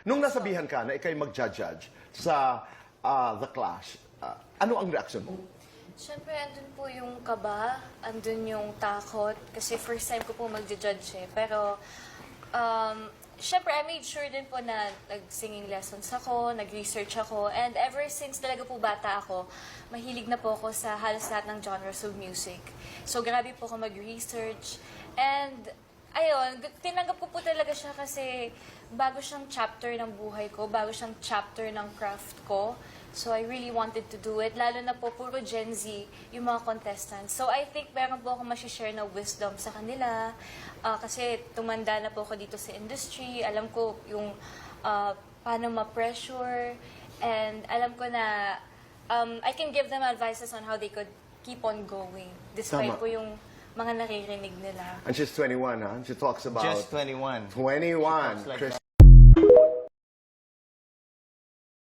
Nung nasabihan ka na ikay mag-judge sa The Clash, ano ang reaksyon mo? Siyempre, andun po yung kaba, andun yung takot, kasi first time ko po mag-judge eh. Pero, siyempre, I made sure din po na nag-singing lessons ako, nag-research ako, and ever since talaga po bata ako, mahilig na po ako sa halos lahat ng genres of music. So, grabe po ako mag-research, and ayun, tinanggap ko po talaga siya kasi bago siyang chapter ng buhay ko, bago siyang chapter ng craft ko. So I really wanted to do it, lalo na po puro Gen Z yung mga contestants. So I think meron po akong masishare na wisdom sa kanila kasi tumanda na po ako dito sa industry. Alam ko yung paano ma-pressure and alam ko na I can give them advices on how they could keep on going despite Tama. po yung mga naririnig nila. And she's 21, huh? She talks about... Just 21. 21. She talks like Chris